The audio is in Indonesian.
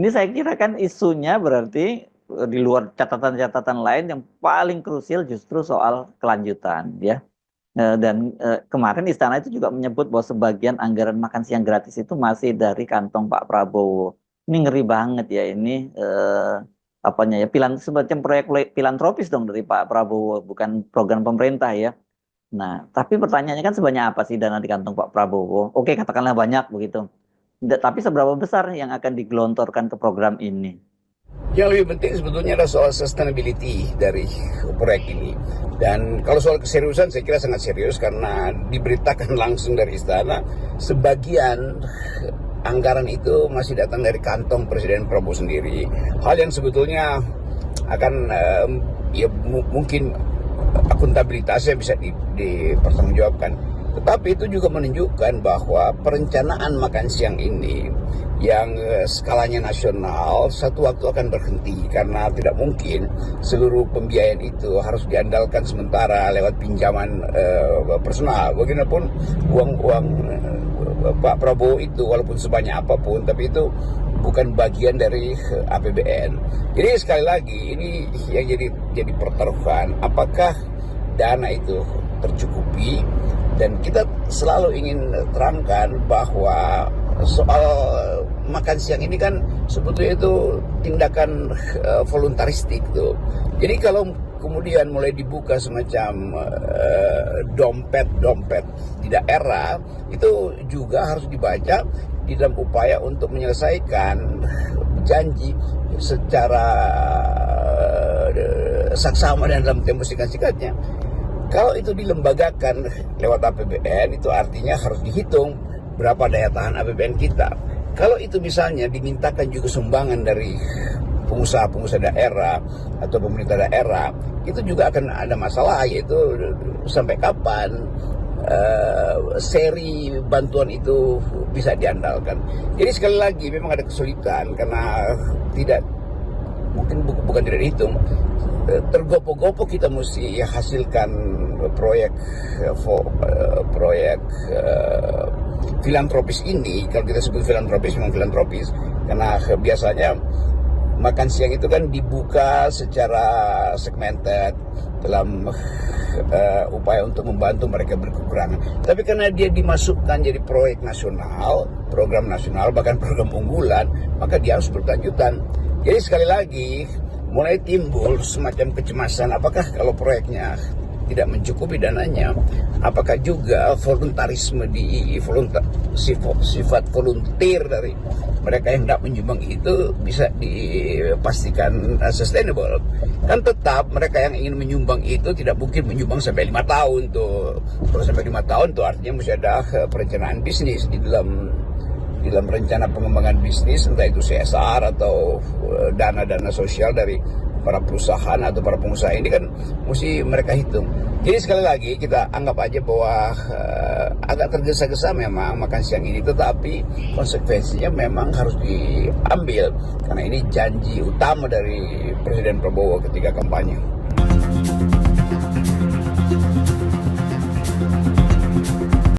Ini saya kira kan isunya berarti di luar catatan-catatan lain yang paling krusial justru soal kelanjutan ya. Dan kemarin Istana itu juga menyebut bahwa sebagian anggaran makan siang gratis itu masih dari kantong Pak Prabowo. Ini ngeri banget ya ini apanya ya semacam proyek filantropis dong dari Pak Prabowo, bukan program pemerintah ya. Nah, tapi pertanyaannya kan sebanyak apa sih dana di kantong Pak Prabowo? Oke, katakanlah banyak begitu. Tapi seberapa besar yang akan digelontorkan ke program ini? Yang lebih penting sebetulnya adalah soal sustainability dari proyek ini. Dan kalau soal keseriusan saya kira sangat serius karena diberitakan langsung dari Istana sebagian anggaran itu masih datang dari kantong Presiden Prabowo sendiri. Hal yang sebetulnya akan mungkin akuntabilitasnya bisa dipertanggungjawabkan. Tetapi itu juga menunjukkan bahwa perencanaan makan siang ini yang skalanya nasional satu waktu akan berhenti karena tidak mungkin seluruh pembiayaan itu harus diandalkan sementara lewat pinjaman personal. Bagaimanapun uang Pak Prabowo itu walaupun sebanyak apapun tapi itu bukan bagian dari APBN. Jadi sekali lagi ini yang jadi pertaruhan apakah dana itu tercukupi. Dan kita selalu ingin terangkan bahwa soal makan siang ini kan sebetulnya itu tindakan voluntaristik tuh. Jadi kalau kemudian mulai dibuka semacam dompet-dompet di daerah itu juga harus dibaca di dalam upaya untuk menyelesaikan janji secara saksama dan dalam tempo singkat-singkatnya. Kalau itu dilembagakan lewat APBN, itu artinya harus dihitung berapa daya tahan APBN kita. Kalau itu misalnya dimintakan juga sumbangan dari pengusaha-pengusaha daerah atau pemerintah daerah, itu juga akan ada masalah, yaitu sampai kapan seri bantuan itu bisa diandalkan. Jadi sekali lagi memang ada kesulitan karena bukan tidak dihitung. Tergopoh-gopoh kita mesti hasilkan proyek filantropis ini. Kalau kita sebut filantropis memang filantropis karena biasanya makan siang itu kan dibuka secara segmented dalam upaya untuk membantu mereka berkekurangan. Tapi karena dia dimasukkan jadi proyek nasional, program nasional, bahkan program unggulan, maka dia harus berkelanjutan. Jadi sekali lagi mulai timbul semacam kecemasan, apakah kalau proyeknya tidak mencukupi dananya, apakah juga voluntarisme sifat volunteer dari mereka yang tidak menyumbang itu bisa dipastikan sustainable. Kan tetap mereka yang ingin menyumbang itu tidak mungkin menyumbang sampai 5 tahun tuh. Kalau sampai 5 tahun tuh artinya mesti ada perencanaan bisnis di dalam rencana pengembangan bisnis, entah itu CSR atau dana-dana sosial dari para perusahaan atau para pengusaha ini kan mesti mereka hitung. Jadi sekali lagi kita anggap aja bahwa agak tergesa-gesa memang makan siang ini, tetapi konsekuensinya memang harus diambil karena ini janji utama dari Presiden Prabowo ketika kampanye.